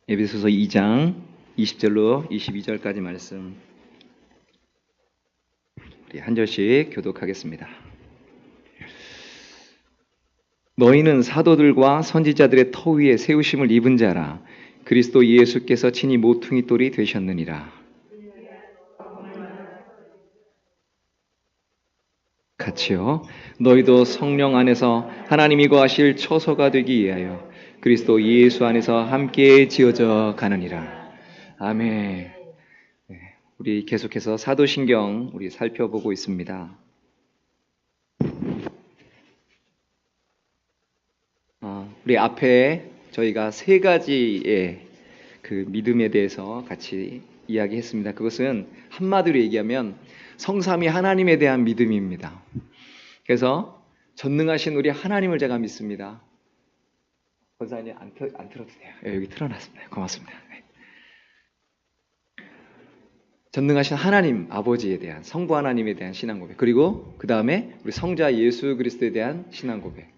에베소서 2장 20절로 22절까지 말씀 우리 한 절씩 교독하겠습니다. 너희는 사도들과 선지자들의 터 위에 세우심을 입은 자라. 그리스도 예수께서 친히 모퉁이 돌이 되셨느니라. 같이요. 너희도 성령 안에서 하나님이 거하실 처소가 되기 위하여 그리스도 예수 안에서 함께 지어져 가느니라. 아멘. 네, 우리 계속해서 사도신경 우리 살펴보고 있습니다. 우리 앞에 저희가 세 가지의 그 믿음에 대해서 같이 이야기했습니다. 그것은 한마디로 얘기하면 성삼위 하나님에 대한 믿음입니다. 그래서 전능하신 우리 하나님을 제가 믿습니다. 권사님 안 틀어도 돼요. 여기 틀어놨습니다. 고맙습니다. 네. 전능하신 하나님 아버지에 대한 성부 하나님에 대한 신앙 고백, 그리고 그 다음에 우리 성자 예수 그리스도에 대한 신앙 고백,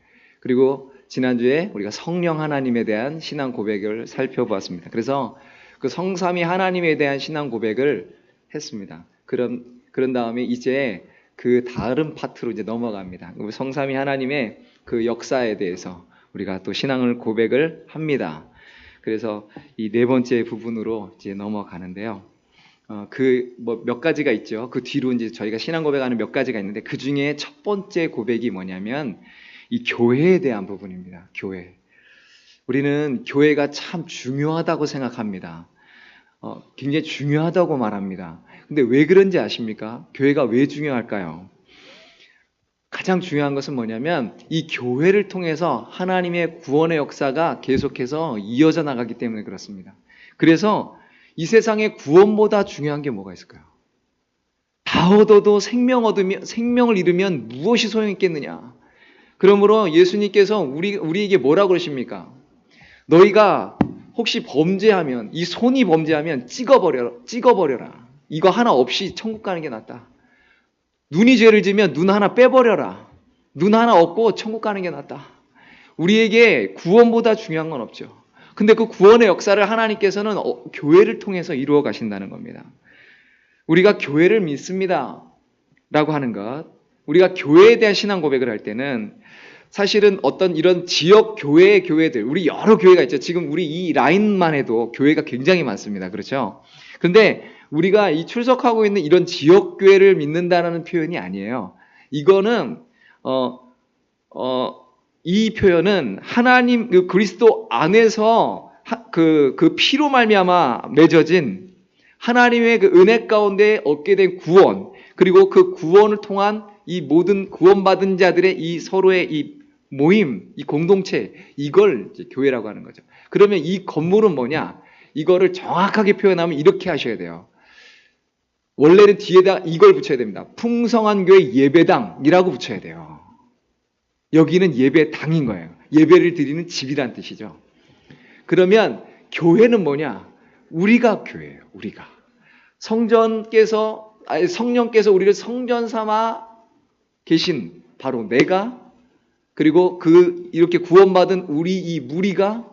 그리고 지난주에 우리가 성령 하나님에 대한 신앙 고백을 살펴보았습니다. 그래서 그 성삼위 하나님에 대한 신앙 고백을 했습니다. 그런 다음에 이제 그 다른 파트로 이제 넘어갑니다. 성삼위 하나님의 그 역사에 대해서 우리가 또 신앙을 고백을 합니다. 그래서 이 네 번째 부분으로 이제 넘어가는데요. 몇 가지가 있죠. 그 뒤로 이제 저희가 신앙 고백하는 몇 가지가 있는데 그 중에 첫 번째 고백이 뭐냐면 이 교회에 대한 부분입니다. 교회. 우리는 교회가 참 중요하다고 생각합니다. 굉장히 중요하다고 말합니다. 근데 왜 그런지 아십니까? 교회가 왜 중요할까요? 가장 중요한 것은 뭐냐면 이 교회를 통해서 하나님의 구원의 역사가 계속해서 이어져 나가기 때문에 그렇습니다. 그래서 이 세상에 구원보다 중요한 게 뭐가 있을까요? 다 얻어도 생명을 잃으면 무엇이 소용있겠느냐? 그러므로 예수님께서 우리에게 뭐라고 그러십니까? 너희가 혹시 범죄하면, 이 손이 범죄하면 찍어버려라. 이거 하나 없이 천국 가는 게 낫다. 눈이 죄를 지면 눈 하나 빼버려라. 눈 하나 없고 천국 가는 게 낫다. 우리에게 구원보다 중요한 건 없죠. 근데 그 구원의 역사를 하나님께서는 교회를 통해서 이루어 가신다는 겁니다. 우리가 교회를 믿습니다 라고 하는 것, 우리가 교회에 대한 신앙 고백을 할 때는 사실은 어떤 이런 지역 교회들, 우리 여러 교회가 있죠. 지금 우리 이 라인만 해도 교회가 굉장히 많습니다. 그렇죠? 그런데 우리가 이 출석하고 있는 이런 지역 교회를 믿는다는 표현이 아니에요. 이거는 이 표현은 하나님 그 그리스도 안에서 그 피로 말미암아 맺어진 하나님의 그 은혜 가운데 얻게 된 구원, 그리고 그 구원을 통한 이 모든 구원받은 자들의 이 서로의 이 모임, 이 공동체, 이걸 이제 교회라고 하는 거죠. 그러면 이 건물은 뭐냐? 이거를 정확하게 표현하면 이렇게 하셔야 돼요. 원래는 뒤에다 이걸 붙여야 됩니다. 풍성한 교회 예배당이라고 붙여야 돼요. 여기는 예배당인 거예요. 예배를 드리는 집이란 뜻이죠. 그러면 교회는 뭐냐? 우리가 교회예요. 우리가. 성령께서 우리를 성전 삼아 계신 바로 내가, 그리고 이렇게 구원받은 우리 이 무리가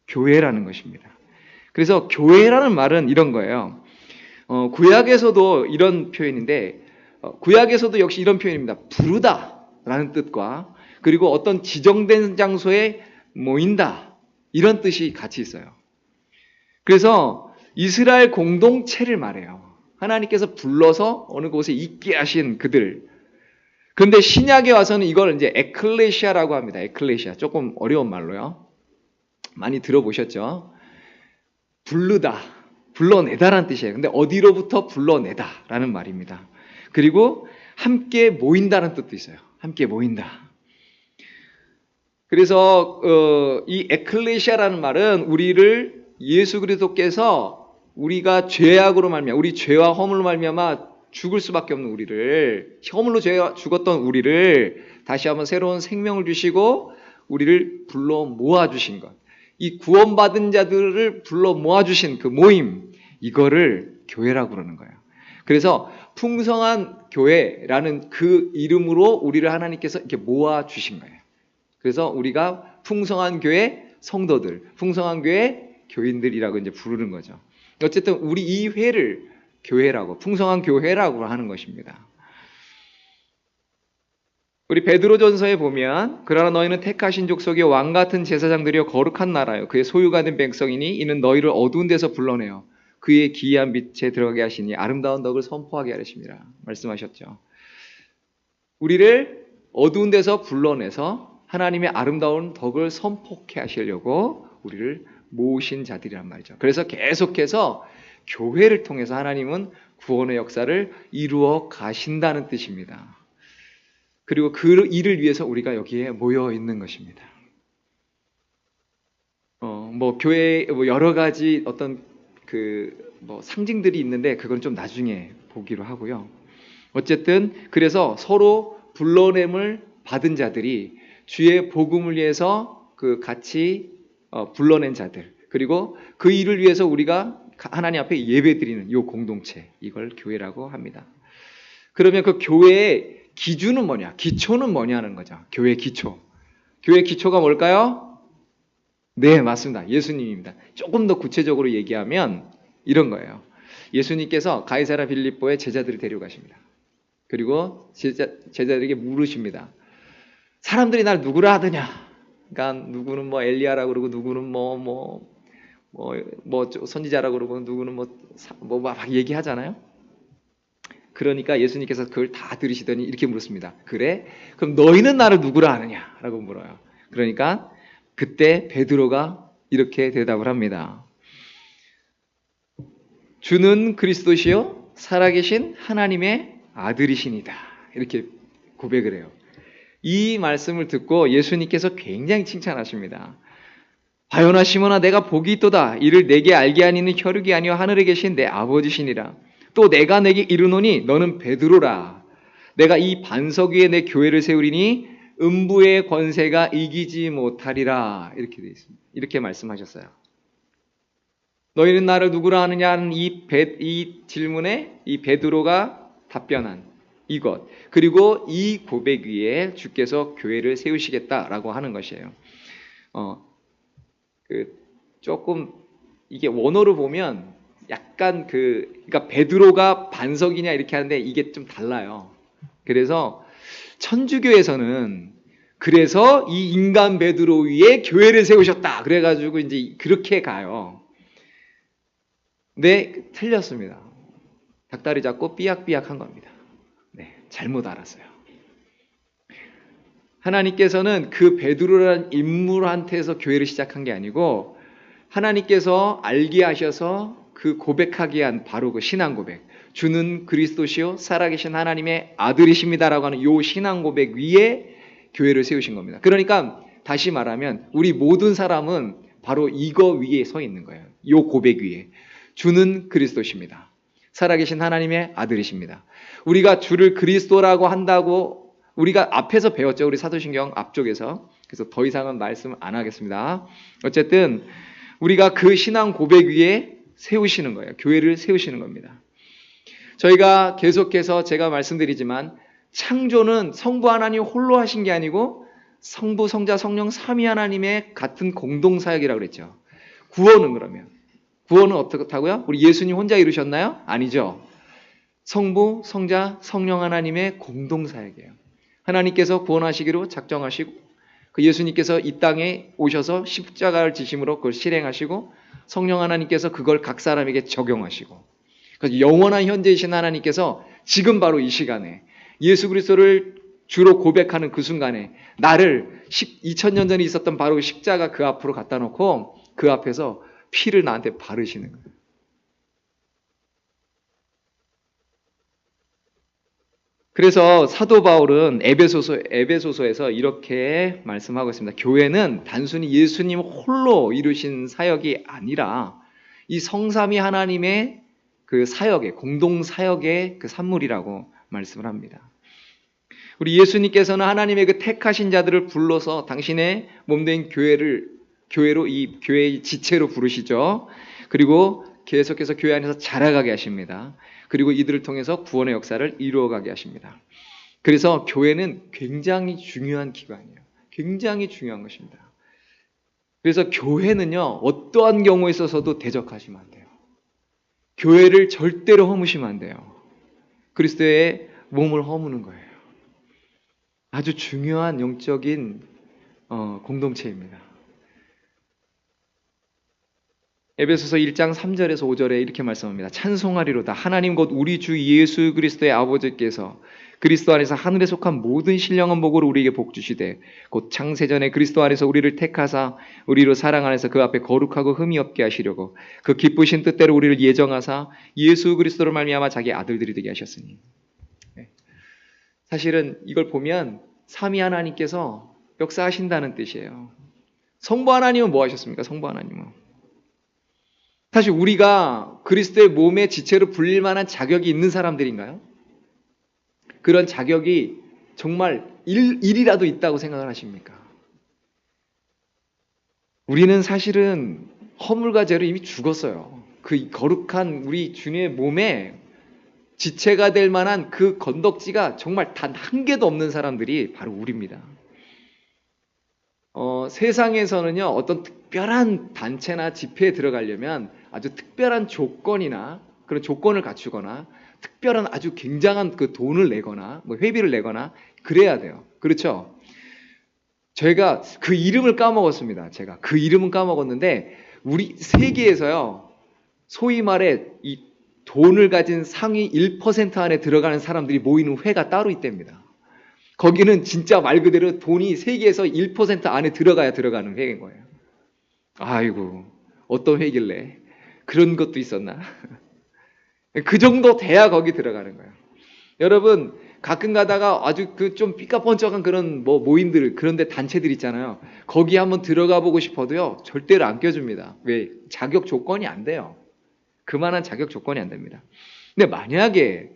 교회라는 것입니다. 그래서 교회라는 말은 이런 거예요. 구약에서도 이런 표현인데, 구약에서도 역시 이런 표현입니다. 부르다라는 뜻과, 그리고 어떤 지정된 장소에 모인다, 이런 뜻이 같이 있어요. 그래서 이스라엘 공동체를 말해요. 하나님께서 불러서 어느 곳에 있게 하신 그들. 그런데 신약에 와서는 이걸 이제 에클레시아라고 합니다. 에클레시아. 조금 어려운 말로요. 많이 들어보셨죠? 부르다, 불러내다라는 뜻이에요. 근데 어디로부터 불러내다라는 말입니다. 그리고 함께 모인다는 뜻도 있어요. 함께 모인다. 그래서 이 에클레시아라는 말은 우리를 예수 그리스도께서 우리가 죄악으로 말미암아, 우리 죄와 허물로 말미암아 죽을 수밖에 없는 우리를, 허물로 죽었던 우리를 다시 한번 새로운 생명을 주시고 우리를 불러 모아주신 것, 이 구원받은 자들을 불러 모아주신 그 모임, 이거를 교회라고 그러는 거예요. 그래서 풍성한 교회라는 그 이름으로 우리를 하나님께서 이렇게 모아주신 거예요. 그래서 우리가 풍성한 교회 성도들, 풍성한 교회 교인들이라고 이제 부르는 거죠. 어쨌든 우리 이 회를 교회라고, 풍성한 교회라고 하는 것입니다. 우리 베드로전서에 보면 그러나 너희는 택하신 족속의 왕 같은 제사장들이여 거룩한 나라요 그의 소유가 된 백성이니 이는 너희를 어두운 데서 불러내어 그의 기이한 빛에 들어가게 하시니 아름다운 덕을 선포하게 하십니다. 말씀하셨죠. 우리를 어두운 데서 불러내서 하나님의 아름다운 덕을 선포케 하시려고 우리를 모으신 자들이란 말이죠. 그래서 계속해서 교회를 통해서 하나님은 구원의 역사를 이루어 가신다는 뜻입니다. 그리고 그 일을 위해서 우리가 여기에 모여 있는 것입니다. 교회에 여러 가지 어떤 상징들이 있는데 그건 좀 나중에 보기로 하고요. 어쨌든 그래서 서로 불러냄을 받은 자들이 주의 복음을 위해서 같이 불러낸 자들, 그리고 그 일을 위해서 우리가 하나님 앞에 예배드리는 이 공동체, 이걸 교회라고 합니다. 그러면 그 교회의 기준은 뭐냐? 기초는 뭐냐는 거죠. 교회 기초. 교회 기초가 뭘까요? 네, 맞습니다. 예수님입니다. 조금 더 구체적으로 얘기하면 이런 거예요. 예수님께서 가이사랴 빌립보에 제자들을 데려가십니다. 그리고 제자들에게 물으십니다. 사람들이 날 누구라 하더냐? 그러니까 누구는 엘리야라고 그러고 누구는 선지자라고 그러고 누구는 막 얘기하잖아요. 그러니까 예수님께서 그걸 다 들으시더니 이렇게 물었습니다. 그래? 그럼 너희는 나를 누구라 하느냐? 라고 물어요. 그러니까 그때 베드로가 이렇게 대답을 합니다. 주는 그리스도시요 살아계신 하나님의 아들이시니다. 이렇게 고백을 해요. 이 말씀을 듣고 예수님께서 굉장히 칭찬하십니다. 바요나 시몬아 내가 복이 있도다. 이를 내게 알게 하니는 혈육이 아니요 하늘에 계신 내 아버지시니라. 또 내가 내게 이르노니 너는 베드로라. 내가 이 반석 위에 내 교회를 세우리니 음부의 권세가 이기지 못하리라. 이렇게 되어 있습니다. 이렇게 말씀하셨어요. 너희는 나를 누구라 하느냐는 이 질문에 이 베드로가 답변한 이것, 그리고 이 고백 위에 주께서 교회를 세우시겠다라고 하는 것이에요. 조금 이게 원어로 보면 약간 그러니까 베드로가 반석이냐 이렇게 하는데 이게 좀 달라요. 그래서 천주교에서는 그래서 이 인간 베드로 위에 교회를 세우셨다. 그래가지고 이제 그렇게 가요. 네, 틀렸습니다. 닭다리 잡고 삐약삐약한 겁니다. 네, 잘못 알았어요. 하나님께서는 그 베드로라는 인물한테서 교회를 시작한 게 아니고 하나님께서 알게 하셔서 그 고백하게 한 바로 그 신앙 고백, 주는 그리스도시요 살아계신 하나님의 아들이십니다라고 하는 이 신앙 고백 위에 교회를 세우신 겁니다. 그러니까 다시 말하면 우리 모든 사람은 바로 이거 위에 서 있는 거예요. 이 고백 위에. 주는 그리스도십니다. 살아계신 하나님의 아들이십니다. 우리가 주를 그리스도라고 한다고 우리가 앞에서 배웠죠. 우리 사도신경 앞쪽에서. 그래서 더 이상은 말씀 안 하겠습니다. 어쨌든 우리가 그 신앙 고백 위에 세우시는 거예요. 교회를 세우시는 겁니다. 저희가 계속해서 제가 말씀드리지만 창조는 성부 하나님 홀로 하신 게 아니고 성부, 성자, 성령 삼위 하나님의 같은 공동사역이라고 그랬죠. 구원은 그러면 구원은 어떻다고요? 우리 예수님 혼자 이루셨나요? 아니죠. 성부, 성자, 성령 하나님의 공동사역이에요. 하나님께서 구원하시기로 작정하시고 그 예수님께서 이 땅에 오셔서 십자가를 지심으로 그걸 실행하시고 성령 하나님께서 그걸 각 사람에게 적용하시고 그래서 영원한 현재이신 하나님께서 지금 바로 이 시간에 예수 그리스도를 주로 고백하는 그 순간에 나를 2000년 전에 있었던 바로 십자가 그 앞으로 갖다 놓고 그 앞에서 피를 나한테 바르시는 거예요. 그래서 사도 바울은 에베소서에서 이렇게 말씀하고 있습니다. 교회는 단순히 예수님 홀로 이루신 사역이 아니라 이 성삼위 하나님의 그 사역의 공동 사역의 그 산물이라고 말씀을 합니다. 우리 예수님께서는 하나님의 그 택하신 자들을 불러서 당신의 몸된 교회로 이 교회의 지체로 부르시죠. 그리고 계속해서 교회 안에서 자라가게 하십니다. 그리고 이들을 통해서 구원의 역사를 이루어가게 하십니다. 그래서 교회는 굉장히 중요한 기관이에요. 굉장히 중요한 것입니다. 그래서 교회는요, 어떠한 경우에 있어서도 대적하시면 안 돼요. 교회를 절대로 허무시면 안 돼요. 그리스도의 몸을 허무는 거예요. 아주 중요한 영적인 공동체입니다. 에베소서 1장 3절에서 5절에 이렇게 말씀합니다. 찬송하리로다. 하나님 곧 우리 주 예수 그리스도의 아버지께서 그리스도 안에서 하늘에 속한 모든 신령한 복으로 우리에게 복 주시되 곧 창세전에 그리스도 안에서 우리를 택하사 우리로 사랑 안에서 그 앞에 거룩하고 흠이 없게 하시려고 그 기쁘신 뜻대로 우리를 예정하사 예수 그리스도로 말미암아 자기 아들들이 되게 하셨으니. 사실은 이걸 보면 삼위 하나님께서 역사하신다는 뜻이에요. 성부 하나님은 뭐 하셨습니까? 성부 하나님은 사실 우리가 그리스도의 몸의 지체로 불릴 만한 자격이 있는 사람들인가요? 그런 자격이 정말 일이라도 있다고 생각을 하십니까? 우리는 사실은 허물과 죄로 이미 죽었어요. 그 거룩한 우리 주님의 몸에 지체가 될 만한 그 건덕지가 정말 단 한 개도 없는 사람들이 바로 우리입니다. 세상에서는요, 어떤 특별한 단체나 집회에 들어가려면 아주 특별한 조건이나 그런 조건을 갖추거나 특별한 아주 굉장한 그 돈을 내거나 뭐 회비를 내거나 그래야 돼요. 그렇죠? 제가 그 이름을 까먹었습니다. 제가 그 이름은 까먹었는데 우리 세계에서요, 소위 말해 이 돈을 가진 상위 1% 안에 들어가는 사람들이 모이는 회가 따로 있답니다. 거기는 진짜 말 그대로 돈이 세계에서 1% 안에 들어가야 들어가는 회인 거예요. 아이고, 어떤 회길래 그런 것도 있었나? 그 정도 돼야 거기 들어가는 거예요. 여러분, 가끔 가다가 아주 그 좀 삐까뻔쩍한 그런 뭐 모임들, 그런데 단체들 있잖아요. 거기 한번 들어가 보고 싶어도요, 절대로 안 껴줍니다. 왜? 자격 조건이 안 돼요. 그만한 자격 조건이 안 됩니다. 근데 만약에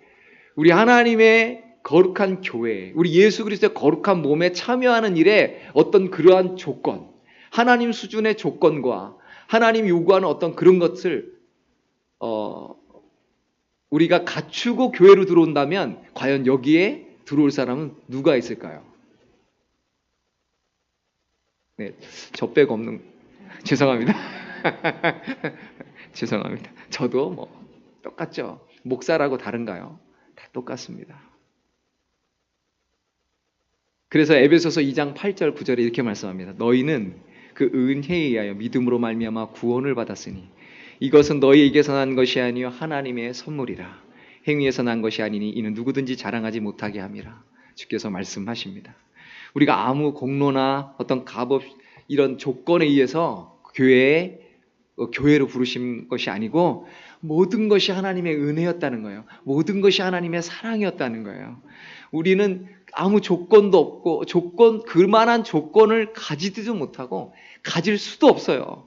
우리 하나님의 거룩한 교회, 우리 예수 그리스도의 거룩한 몸에 참여하는 일에 어떤 그러한 조건, 하나님 수준의 조건과 하나님 요구하는 어떤 그런 것을 우리가 갖추고 교회로 들어온다면 과연 여기에 들어올 사람은 누가 있을까요? 네, 저 빼고 없는, 죄송합니다. 죄송합니다. 저도 뭐 똑같죠. 목사라고 다른가요? 다 똑같습니다. 그래서 에베소서 2장 8절 9절에 이렇게 말씀합니다. 너희는 그 은혜에 의하여 믿음으로 말미암아 구원을 받았으니 이것은 너희에게서 난 것이 아니요 하나님의 선물이라. 행위에서 난 것이 아니니 이는 누구든지 자랑하지 못하게 함이라. 주께서 말씀하십니다. 우리가 아무 공로나 어떤 값없 이런 조건에 의해서 교회로 부르신 것이 아니고 모든 것이 하나님의 은혜였다는 거예요. 모든 것이 하나님의 사랑이었다는 거예요. 우리는 아무 조건도 없고 그만한 조건을 가지지도 못하고 가질 수도 없어요.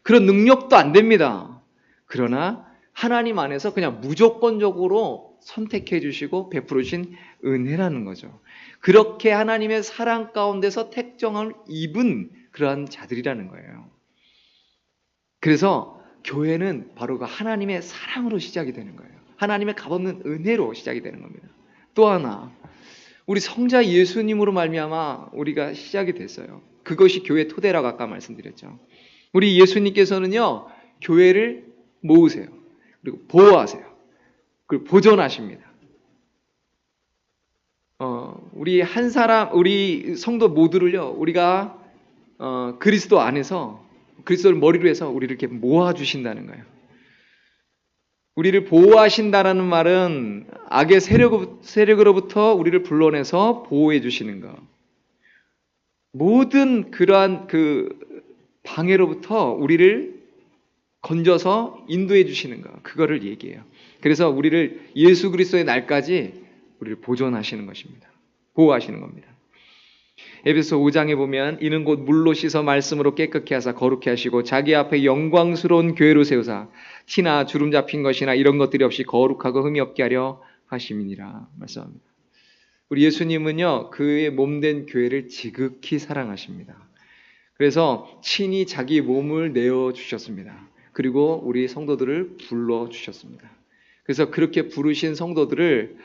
그런 능력도 안 됩니다. 그러나 하나님 안에서 그냥 무조건적으로 선택해 주시고 베풀어 주신 은혜라는 거죠. 그렇게 하나님의 사랑 가운데서 택정을 입은 그러한 자들이라는 거예요. 그래서 교회는 바로 그 하나님의 사랑으로 시작이 되는 거예요. 하나님의 값없는 은혜로 시작이 되는 겁니다. 또 하나, 우리 성자 예수님으로 말미암아 우리가 시작이 됐어요. 그것이 교회 토대라고 아까 말씀드렸죠. 우리 예수님께서는요, 교회를 모으세요. 그리고 보호하세요. 그리고 보존하십니다. 우리 성도 모두를요, 우리가 그리스도 안에서 그리스도를 머리로 해서 우리를 이렇게 모아주신다는 거예요. 우리를 보호하신다라는 말은 악의 세력으로부터 우리를 불러내서 보호해 주시는 것. 모든 그러한 그 방해로부터 우리를 건져서 인도해 주시는 것. 그거를 얘기해요. 그래서 우리를 예수 그리스도의 날까지 우리를 보존하시는 것입니다. 보호하시는 겁니다. 에베소 5장에 보면 이는 곧 물로 씻어 말씀으로 깨끗게 하사 거룩게 하시고 자기 앞에 영광스러운 교회로 세우사 티나 주름 잡힌 것이나 이런 것들이 없이 거룩하고 흠이 없게 하려 하심이니라 말씀합니다. 우리 예수님은요, 그의 몸된 교회를 지극히 사랑하십니다. 그래서 친히 자기 몸을 내어주셨습니다. 그리고 우리 성도들을 불러주셨습니다. 그래서 그렇게 부르신 성도들을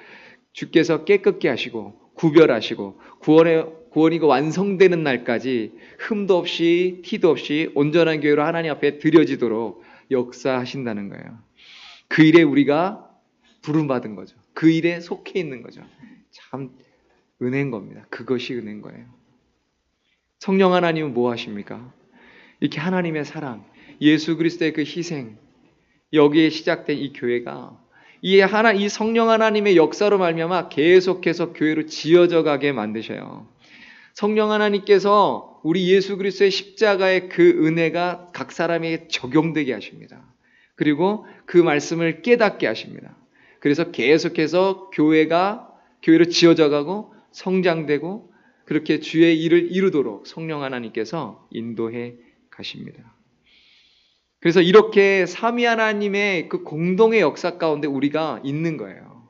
주께서 깨끗게 하시고 구별하시고 구원의 구원이 완성되는 날까지 흠도 없이 티도 없이 온전한 교회로 하나님 앞에 드려지도록 역사하신다는 거예요. 그 일에 우리가 부름받은 거죠. 그 일에 속해 있는 거죠. 참 은혜인 겁니다. 그것이 은혜인 거예요. 성령 하나님은 뭐 하십니까? 이렇게 하나님의 사랑, 예수 그리스도의 그 희생, 여기에 시작된 이 교회가 이 성령 하나님의 역사로 말미암아 계속해서 교회로 지어져 가게 만드셔요. 성령 하나님께서 우리 예수 그리스도의 십자가의 그 은혜가 각 사람에게 적용되게 하십니다. 그리고 그 말씀을 깨닫게 하십니다. 그래서 계속해서 교회로 지어져 가고 성장되고 그렇게 주의 일을 이루도록 성령 하나님께서 인도해 가십니다. 그래서 이렇게 삼위 하나님의 그 공동의 역사 가운데 우리가 있는 거예요.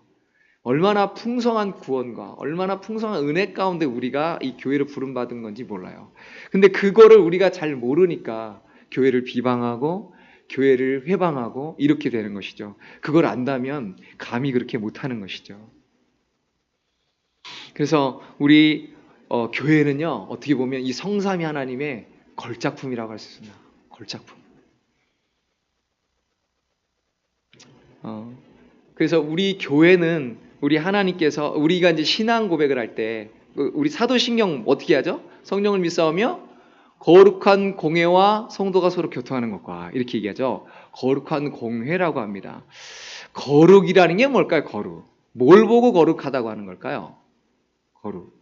얼마나 풍성한 구원과 얼마나 풍성한 은혜 가운데 우리가 이 교회를 부름받은 건지 몰라요. 근데 그거를 우리가 잘 모르니까 교회를 비방하고 교회를 회방하고 이렇게 되는 것이죠. 그걸 안다면 감히 그렇게 못하는 것이죠. 그래서 우리 교회는요, 어떻게 보면 이 성삼위 하나님의 걸작품이라고 할 수 있습니다. 걸작품. 그래서 우리 교회는 우리 하나님께서 우리가 이제 신앙 고백을 할 때 우리 사도신경 어떻게 하죠? 성령을 믿사오며 거룩한 공회와 성도가 서로 교통하는 것과 이렇게 얘기하죠. 거룩한 공회라고 합니다. 거룩이라는 게 뭘까요? 거룩. 뭘 보고 거룩하다고 하는 걸까요? 거룩.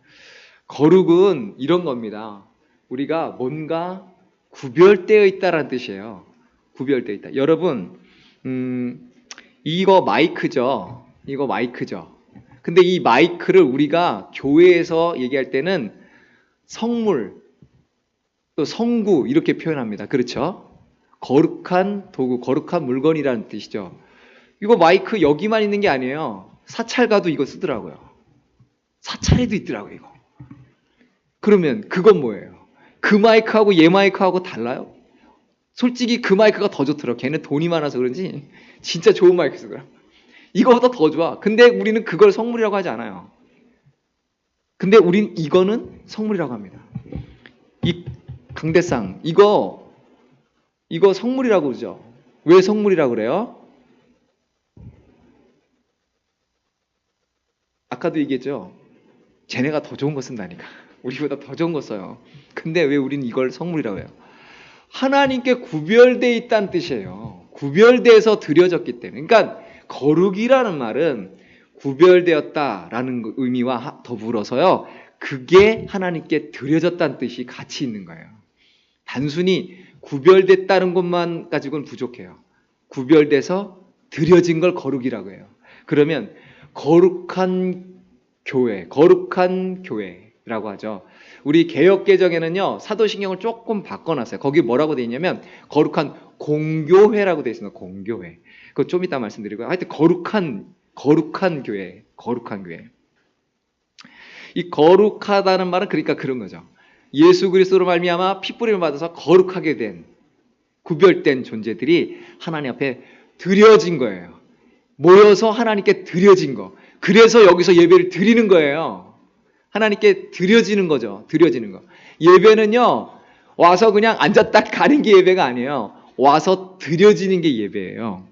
거룩은 이런 겁니다. 우리가 뭔가 구별되어 있다라는 뜻이에요. 구별되어 있다. 여러분, 이거 마이크죠. 근데 이 마이크를 우리가 교회에서 얘기할 때는 성물, 또 성구 이렇게 표현합니다. 그렇죠? 거룩한 도구, 거룩한 물건이라는 뜻이죠. 이거 마이크 여기만 있는 게 아니에요. 사찰가도 이거 쓰더라고요. 사찰에도 있더라고요, 이거. 그러면 그건 뭐예요? 그 마이크하고 얘 마이크하고 달라요? 솔직히 그 마이크가 더 좋더라고요. 걔는 돈이 많아서 그런지 진짜 좋은 마이크 쓰더라고요. 이거보다 더 좋아. 근데 우리는 그걸 성물이라고 하지 않아요. 근데 우린 이거는 성물이라고 합니다. 이 강대상, 이거 성물이라고 그러죠. 왜 성물이라고 그래요? 아까도 얘기했죠. 쟤네가 더 좋은 거 쓴다니까. 우리보다 더 좋은 거 써요. 근데 왜 우린 이걸 성물이라고 해요? 하나님께 구별되어 있다는 뜻이에요. 구별돼서 드려졌기 때문에. 그러니까 거룩이라는 말은 구별되었다라는 의미와 더불어서요. 그게 하나님께 드려졌다는 뜻이 같이 있는 거예요. 단순히 구별됐다는 것만 가지고는 부족해요. 구별돼서 드려진 걸 거룩이라고 해요. 그러면 거룩한 교회라고 하죠. 우리 개역개정에는요, 사도신경을 조금 바꿔놨어요. 거기 뭐라고 돼 있냐면 거룩한 공교회라고 돼 있습니다. 공교회. 그거 좀 이따 말씀드리고요. 하여튼 거룩한 교회. 이 거룩하다는 말은 그러니까 그런 거죠. 예수 그리스도로 말미암아 핏부림을 받아서 거룩하게 된 구별된 존재들이 하나님 앞에 드려진 거예요. 모여서 하나님께 드려진 거. 그래서 여기서 예배를 드리는 거예요. 하나님께 드려지는 거죠. 드려지는 거. 예배는요, 와서 그냥 앉았다 가는 게 예배가 아니에요. 와서 드려지는 게 예배예요.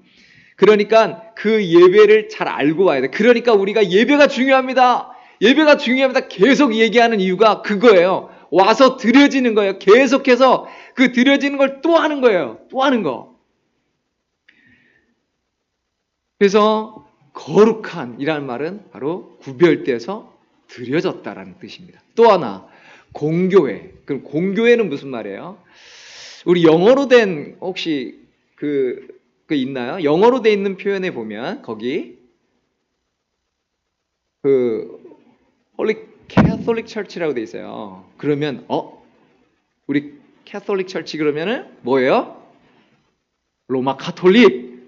그러니까 그 예배를 잘 알고 와야 돼. 그러니까 우리가 예배가 중요합니다. 계속 얘기하는 이유가 그거예요. 와서 드려지는 거예요. 계속해서 그 드려지는 걸 또 하는 거예요. 또 하는 거. 그래서 거룩한이라는 말은 바로 구별돼서 드려졌다라는 뜻입니다. 또 하나, 공교회. 그럼 공교회는 무슨 말이에요? 우리 영어로 된 혹시 그 있나요? 영어로 돼 있는 표현에 보면 거기 Holy Catholic Church라고 돼 있어요. 그러면 우리 Catholic Church 그러면은 뭐예요? 로마 카톨릭.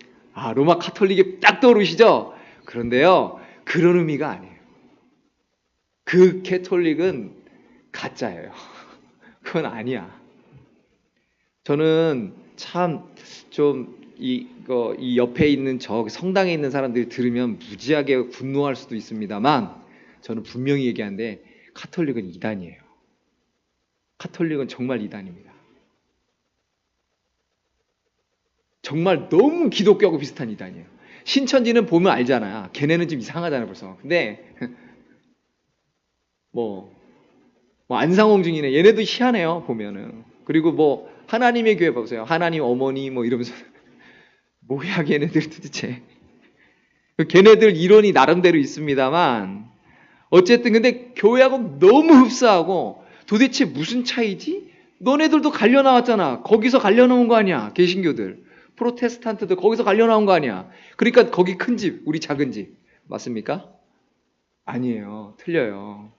로마 카톨릭이 딱 떠오르시죠? 그런데요, 그런 의미가 아니에요. 그 캐톨릭은 가짜예요. 그건 아니야. 저는 참 좀 이 옆에 있는 성당에 있는 사람들이 들으면 무지하게 분노할 수도 있습니다만 저는 분명히 얘기하는데 카톨릭은 이단이에요. 가톨릭은 정말 이단입니다. 정말 너무 기독교하고 비슷한 이단이에요. 신천지는 보면 알잖아. 걔네는 좀 이상하잖아 벌써. 근데 뭐 안상홍 중이네. 얘네도 희한해요 보면은. 그리고 뭐 하나님의 교회 보세요. 하나님 어머니 뭐 이러면서 뭐야 걔네들 도대체. 걔네들 이론이 나름대로 있습니다만 어쨌든 근데 교회하고 너무 흡사하고 도대체 무슨 차이지? 너네들도 갈려 나왔잖아. 거기서 갈려 나온 거 아니야. 개신교들. 프로테스탄트도 거기서 갈려 나온 거 아니야. 그러니까 거기 큰 집, 우리 작은 집. 맞습니까? 아니에요. 틀려요.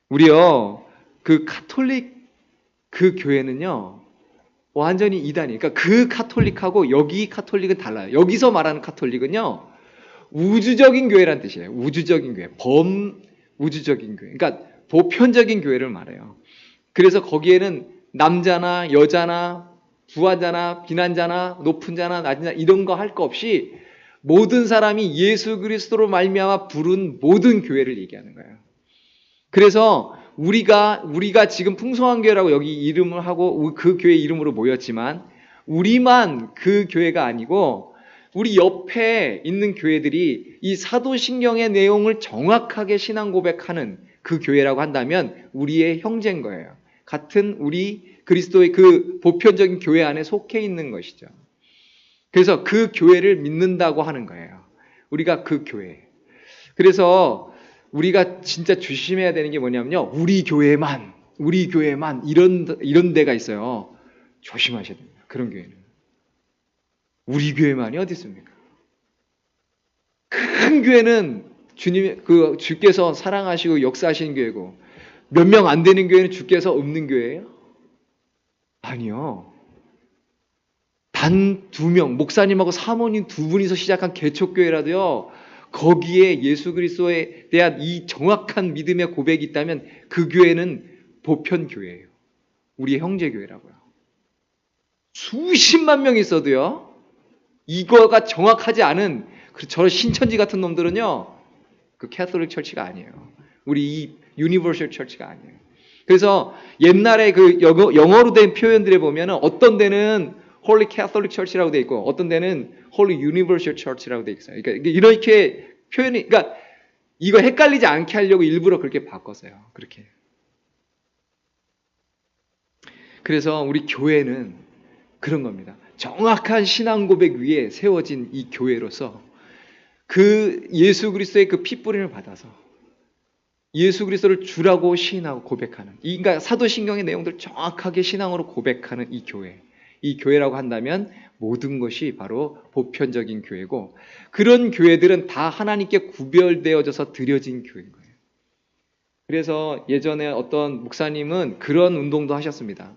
우리요. 그 가톨릭 그 교회는요. 완전히 이단이에요. 그러니까 그 가톨릭하고 여기 가톨릭은 달라요. 여기서 말하는 가톨릭은요. 우주적인 교회란 뜻이에요. 우주적인 교회. 범우주적인 교회. 그러니까 보편적인 교회를 말해요. 그래서 거기에는 남자나 여자나 부하자나 비난자나 높은 자나 낮은 자 이런 거 할 거 없이 모든 사람이 예수 그리스도로 말미암아 부른 모든 교회를 얘기하는 거예요. 그래서 우리가 지금 풍성한 교회라고 여기 이름을 하고 그 교회 이름으로 모였지만 우리만 그 교회가 아니고 우리 옆에 있는 교회들이 이 사도신경의 내용을 정확하게 신앙 고백하는 그 교회라고 한다면 우리의 형제인 거예요. 같은 우리 그리스도의 그 보편적인 교회 안에 속해 있는 것이죠. 그래서 그 교회를 믿는다고 하는 거예요. 우리가 그 교회. 그래서 우리가 진짜 조심해야 되는 게 뭐냐면요. 우리 교회만 이런 데가 있어요. 조심하셔야 됩니다. 그런 교회는. 우리 교회만이 어디 있습니까? 큰 교회는 주께서 사랑하시고 역사하시는 교회고 몇 명 안 되는 교회는 주께서 없는 교회예요? 아니요. 단 2명, 목사님하고 사모님 2분이서 시작한 개척교회라도요. 거기에 예수 그리스도에 대한 이 정확한 믿음의 고백이 있다면 그 교회는 보편교회예요. 우리의 형제교회라고요. 수십만 명이 있어도요. 이거가 정확하지 않은 저 신천지 같은 놈들은요. 그 캐톨릭 처치가 아니에요. 우리 이 유니버셜 처치가 아니에요. 그래서 옛날에 그 영어로 된 표현들에 보면은 어떤 데는 Holy Catholic Church라고 돼 있고 어떤 데는 Holy Universal Church라고 돼 있어요. 그러니까 이렇게 표현이 그러니까 이거 헷갈리지 않게 하려고 일부러 그렇게 바꿨어요. 그렇게. 그래서 우리 교회는 그런 겁니다. 정확한 신앙 고백 위에 세워진 이 교회로서 그 예수 그리스도의 그 핏뿌림을 받아서 예수 그리스도를 주라고 시인하고 고백하는 그러니까 사도신경의 내용들 정확하게 신앙으로 고백하는 이 교회. 이 교회라고 한다면 모든 것이 바로 보편적인 교회고 그런 교회들은 다 하나님께 구별되어져서 드려진 교회인 거예요. 그래서 예전에 어떤 목사님은 그런 운동도 하셨습니다.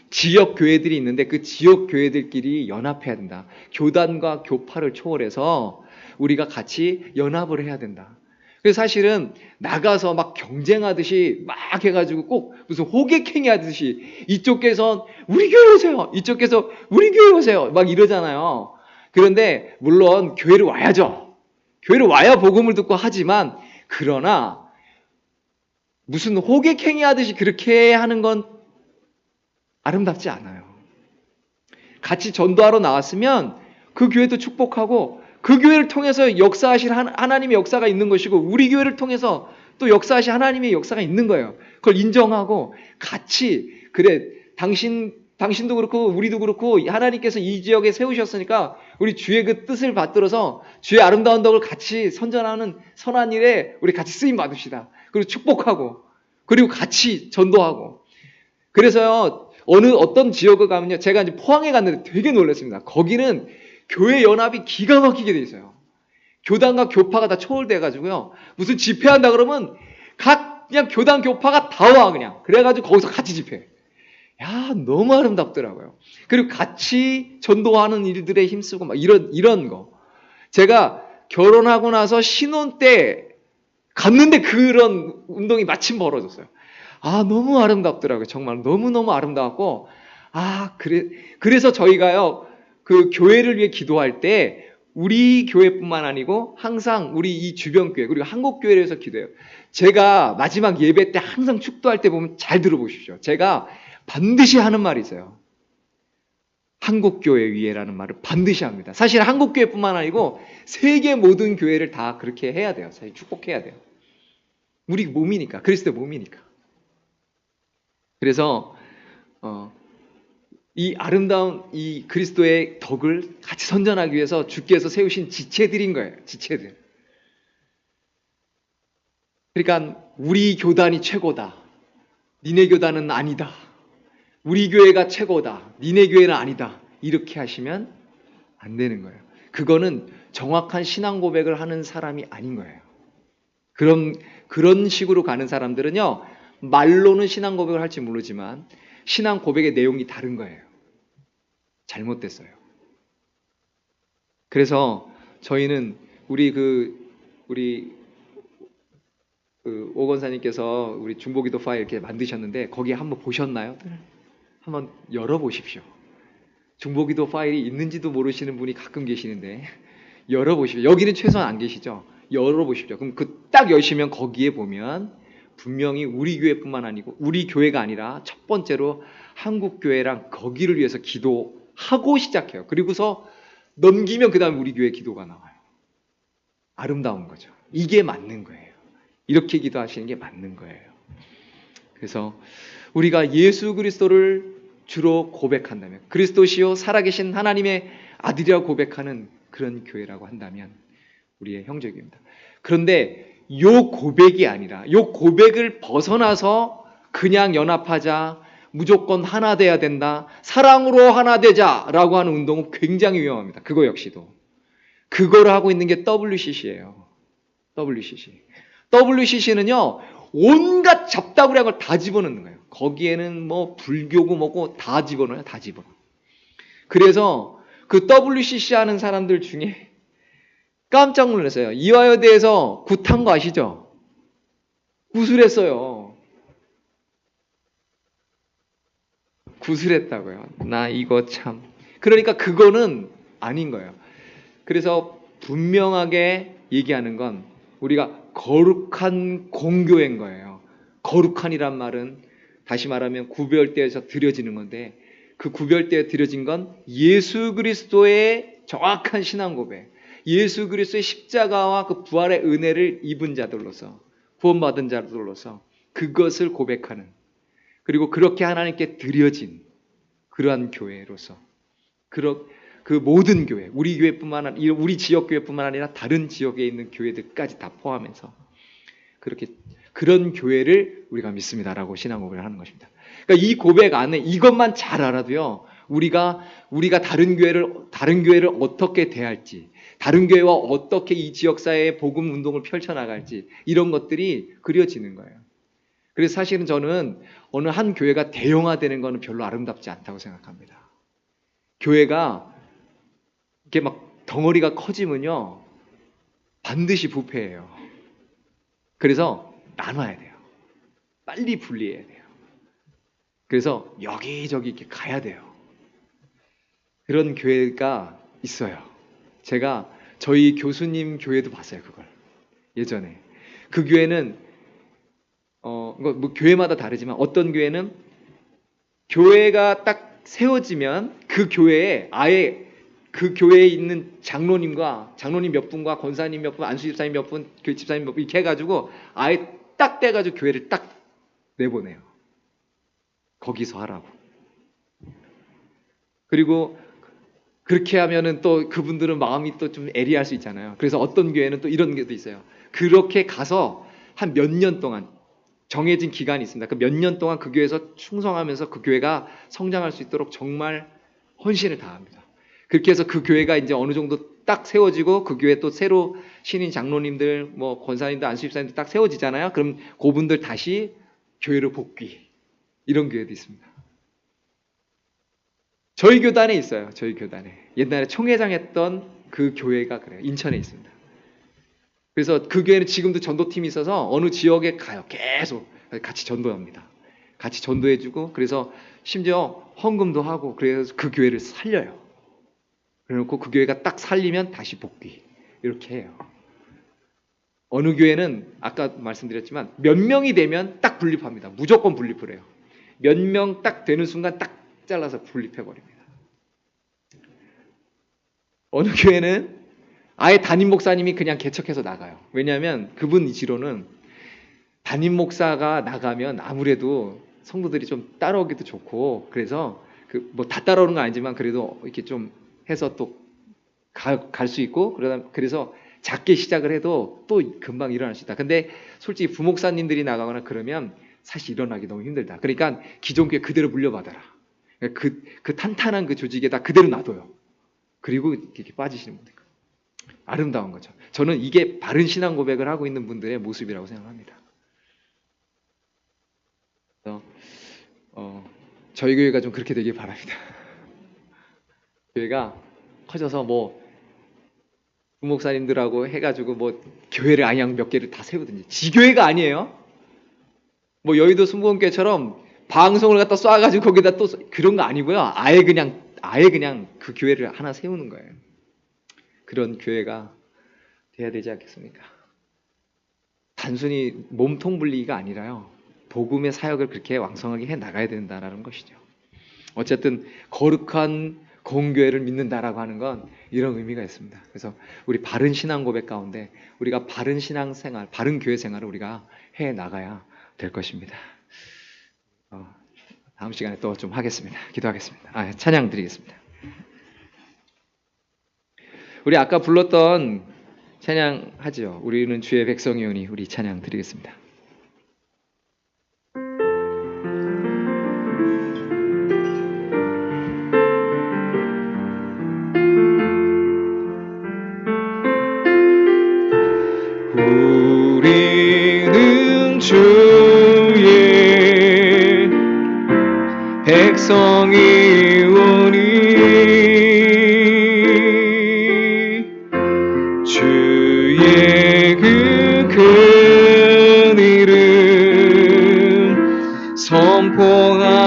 지역 교회들이 있는데 그 지역 교회들끼리 연합해야 된다. 교단과 교파를 초월해서 우리가 같이 연합을 해야 된다. 그래서 사실은 나가서 막 경쟁하듯이 막 해가지고 꼭 무슨 호객행위 하듯이 이쪽에서 우리 교회 오세요. 이쪽에서 우리 교회 오세요. 막 이러잖아요. 그런데 물론 교회를 와야죠. 교회를 와야 복음을 듣고 하지만 그러나 무슨 호객행위 하듯이 그렇게 하는 건 아름답지 않아요. 같이 전도하러 나왔으면 그 교회도 축복하고 그 교회를 통해서 역사하실 하나님의 역사가 있는 것이고 우리 교회를 통해서 또 역사하실 하나님의 역사가 있는 거예요. 그걸 인정하고 같이 그래 당신도 그렇고 우리도 그렇고 하나님께서 이 지역에 세우셨으니까 우리 주의 그 뜻을 받들어서 주의 아름다운 덕을 같이 선전하는 선한 일에 우리 같이 쓰임 받읍시다. 그리고 축복하고 그리고 같이 전도하고 그래서요 어떤 지역을 가면요 제가 이제 포항에 갔는데 되게 놀랐습니다. 거기는 교회 연합이 기가 막히게 돼 있어요. 교단과 교파가 다 초월돼가지고요. 무슨 집회한다 그러면 그냥 교단 교파가 다 와 그냥. 그래가지고 거기서 같이 집회. 야 너무 아름답더라고요. 그리고 같이 전도하는 일들에 힘쓰고 막 이런 거. 제가 결혼하고 나서 신혼 때 갔는데 그런 운동이 마침 벌어졌어요. 아 너무 아름답더라고요. 정말 너무너무 아름다웠고 그래서 저희가요. 그 교회를 위해 기도할 때 우리 교회뿐만 아니고 항상 우리 이 주변 교회 그리고 한국 교회를 위해서 기도해요. 제가 마지막 예배 때 항상 축도할 때 보면 잘 들어보십시오. 제가 반드시 하는 말이 있어요. 한국 교회 위에라는 말을 반드시 합니다. 사실 한국 교회뿐만 아니고 세계 모든 교회를 다 그렇게 해야 돼요. 사실 축복해야 돼요. 우리 몸이니까, 그리스도의 몸이니까. 그래서 이 아름다운 이 그리스도의 덕을 같이 선전하기 위해서 주께서 세우신 지체들인 거예요. 지체들. 그러니까 우리 교단이 최고다. 니네 교단은 아니다. 우리 교회가 최고다. 니네 교회는 아니다. 이렇게 하시면 안 되는 거예요. 그거는 정확한 신앙 고백을 하는 사람이 아닌 거예요. 그런 식으로 가는 사람들은요, 말로는 신앙 고백을 할지 모르지만 신앙 고백의 내용이 다른 거예요. 잘못됐어요. 그래서 저희는 우리 오 권사님께서 우리 중보기도 파일 이렇게 만드셨는데 거기에 한번 보셨나요? 한번 열어보십시오. 중보기도 파일이 있는지도 모르시는 분이 가끔 계시는데 열어보십시오. 여기는 최소한 안 계시죠? 열어보십시오. 그럼 딱 여시면 거기에 보면 분명히 우리 교회뿐만 아니고 우리 교회가 아니라 첫 번째로 한국 교회랑 거기를 위해서 기도하고 시작해요. 그리고서 넘기면 그 다음에 우리 교회 기도가 나와요. 아름다운 거죠. 이게 맞는 거예요. 이렇게 기도하시는 게 맞는 거예요. 그래서 우리가 예수 그리스도를 주로 고백한다면, 그리스도시요 살아계신 하나님의 아들이라고 고백하는 그런 교회라고 한다면 우리의 형제교회입니다. 그런데 요 고백이 아니라 요 고백을 벗어나서 그냥 연합하자, 무조건 하나 돼야 된다, 사랑으로 하나 되자라고 하는 운동은 굉장히 위험합니다. 그거 역시도. 그거를 하고 있는 게 WCC예요. WCC. WCC는요, 온갖 잡다구리한 걸 다 집어넣는 거예요. 거기에는 뭐 불교고 뭐고 다 집어넣어요. 다 집어넣어요. 그래서 그 WCC 하는 사람들 중에 깜짝 놀랐어요. 이화여대에서 굿한 거 아시죠? 구술했어요. 구술했다고요. 나 이거 참. 그러니까 그거는 아닌 거예요. 그래서 분명하게 얘기하는 건 우리가 거룩한 공교회인 거예요. 거룩한이란 말은 다시 말하면 구별되어서 드려지는 건데, 그 구별되어 드려진 건 예수 그리스도의 정확한 신앙 고백, 예수 그리스도의 십자가와 그 부활의 은혜를 입은 자들로서, 구원받은 자들로서 그것을 고백하는, 그리고 그렇게 하나님께 드려진 그러한 교회로서, 그 모든 교회, 우리 교회뿐만 아니라 우리 지역 교회뿐만 아니라 다른 지역에 있는 교회들까지 다 포함해서 그렇게 그런 교회를 우리가 믿습니다라고 신앙 고백을 하는 것입니다. 그러니까 이 고백 안에 이것만 잘 알아도요, 우리가 다른 교회를 어떻게 대할지, 다른 교회와 어떻게 이 지역사회의 복음 운동을 펼쳐나갈지, 이런 것들이 그려지는 거예요. 그래서 사실은 저는 어느 한 교회가 대형화되는 것은 별로 아름답지 않다고 생각합니다. 교회가 이렇게 막 덩어리가 커지면요, 반드시 부패해요. 그래서 나눠야 돼요. 빨리 분리해야 돼요. 그래서 여기저기 이렇게 가야 돼요. 그런 교회가 있어요. 제가 저희 교수님 교회도 봤어요, 그걸. 예전에. 그 교회는, 뭐 교회마다 다르지만 어떤 교회는 교회가 딱 세워지면 그 교회에 아예 그 교회에 있는 장로님 몇 분과 권사님 몇 분, 안수집사님 몇 분, 교집사님 몇 분 이렇게 해가지고 아예 딱 떼가지고 교회를 딱 내보내요. 거기서 하라고. 그리고 그렇게 하면은 또 그분들은 마음이 또 좀 애리할 수 있잖아요. 그래서 어떤 교회는 또 이런 게도 있어요. 그렇게 가서 한 몇 년 동안 정해진 기간이 있습니다. 그 몇 년 동안 그 교회에서 충성하면서 그 교회가 성장할 수 있도록 정말 헌신을 다합니다. 그렇게 해서 그 교회가 이제 어느 정도 딱 세워지고 그 교회 또 새로 신인 장로님들, 뭐 권사님들, 안수집사님들 딱 세워지잖아요. 그럼 그분들 다시 교회로 복귀. 이런 교회도 있습니다. 저희 교단에 있어요. 저희 교단에. 옛날에 총회장 했던 그 교회가 그래요. 인천에 있습니다. 그래서 그 교회는 지금도 전도팀이 있어서 어느 지역에 가요. 계속 같이 전도합니다. 같이 전도해주고, 그래서 심지어 헌금도 하고, 그래서 그 교회를 살려요. 그래놓고 그 교회가 딱 살리면 다시 복귀. 이렇게 해요. 어느 교회는 아까 말씀드렸지만 몇 명이 되면 딱 분립합니다. 무조건 분립을 해요. 몇 명 딱 되는 순간 딱 잘라서 분립해버립니다. 어느 교회는 아예 담임 목사님이 그냥 개척해서 나가요. 왜냐하면 그분 이지로는 담임 목사가 나가면 아무래도 성도들이 좀 따라오기도 좋고, 그래서 뭐 다 따라오는 건 아니지만 그래도 이렇게 좀 해서 또 갈 수 있고, 그래서 작게 시작을 해도 또 금방 일어날 수 있다. 근데 솔직히 부목사님들이 나가거나 그러면 사실 일어나기 너무 힘들다. 그러니까 기존 교회 그대로 물려받아라. 그 탄탄한 그 조직에다 그대로 놔둬요. 그리고 이렇게 빠지시는 분들. 아름다운 거죠. 저는 이게 바른 신앙 고백을 하고 있는 분들의 모습이라고 생각합니다. 그래서 저희 교회가 좀 그렇게 되길 바랍니다. 교회가 커져서 뭐 부목사님들하고 해가지고 뭐 교회를 아양 몇 개를 다 세우든지, 지교회가 아니에요. 뭐 여의도 순복음교회처럼 방송을 갖다 쏴가지고 거기다 또 그런 거 아니고요. 아예 그냥 그 교회를 하나 세우는 거예요. 그런 교회가 돼야 되지 않겠습니까? 단순히 몸통 분리기가 아니라요, 복음의 사역을 그렇게 왕성하게 해 나가야 된다라는 것이죠. 어쨌든 거룩한 공교회를 믿는다라고 하는 건 이런 의미가 있습니다. 그래서 우리 바른 신앙 고백 가운데 우리가 바른 신앙 생활, 바른 교회 생활을 우리가 해 나가야 될 것입니다. 다음 시간에 또 좀 하겠습니다. 기도하겠습니다. 찬양 드리겠습니다. 우리 아까 불렀던 찬양 하죠. 우리는 주의 백성이오니, 우리 찬양 드리겠습니다. 우리는 주의 백성이오니 주의 그 큰 이름 선포합니다.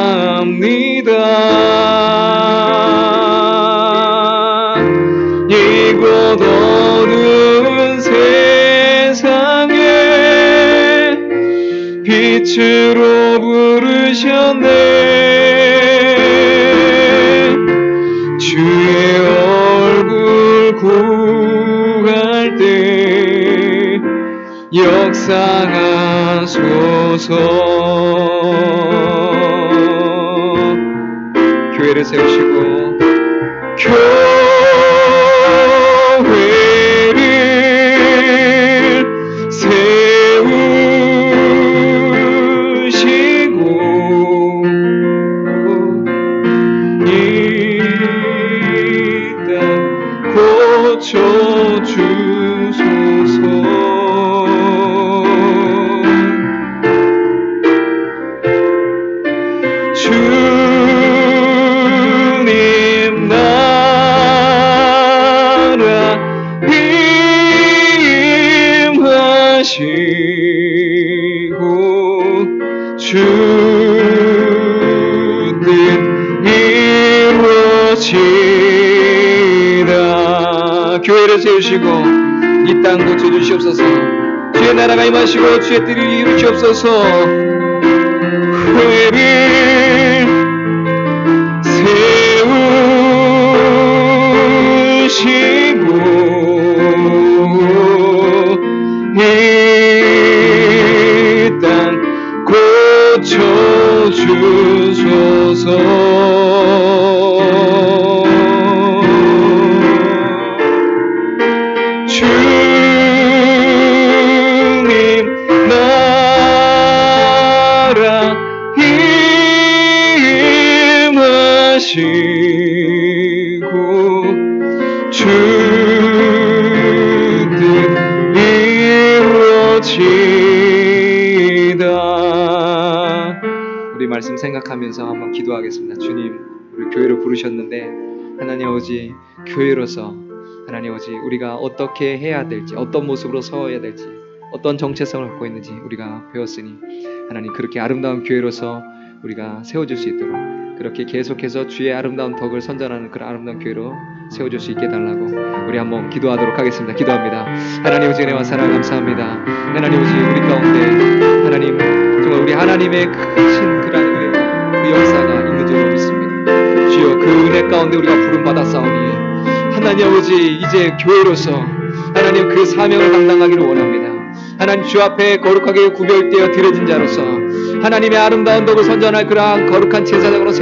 이곳 어두운 세상에 빛으로 부르셨네. 주의 얼굴 구할 때 역사하소서. 교회를 세우시고 교회를 세우시고 이 땅 고쳐주소서. 주님 나라 임하시고 주 뜻 이루어지라. 교회를 세우시고 이 땅 고쳐주시옵소서. 주의 나라가 임하시고 주의 뜻을 이루시옵소서. 교회를 세우시고 이 땅 고쳐주소서. 주님 나라 임하시고 주 뜻 이루어지다. 우리 말씀 생각하면서 한번 기도하겠습니다. 주님, 우리 교회로 부르셨는데 하나님 아버지, 교회로서 하나님 아버지 우리가 어떻게 해야 될지, 어떤 모습으로 서야 될지, 어떤 정체성을 갖고 있는지 우리가 배웠으니 하나님 그렇게 아름다운 교회로서 우리가 세워질 수 있도록 그렇게 계속해서 주의 아름다운 덕을 선전하는 그런 아름다운 교회로 세워줄 수 있게 달라고 우리 한번 기도하도록 하겠습니다. 기도합니다. 하나님 오직 은혜와 사랑 감사합니다. 하나님 오직 우리 가운데 하나님 정말 우리 하나님의 크신 그런 은혜와 그 역사가 있는 줄 믿습니다. 주여 그 은혜 가운데 우리가 부름받아 싸우니 하나님 아버지 이제 교회로서 하나님 그 사명을 감당하기를 원합니다. 하나님 주 앞에 거룩하게 구별되어 드려진 자로서 하나님의 아름다운 덕을 선전할 그러한 거룩한 제사장으로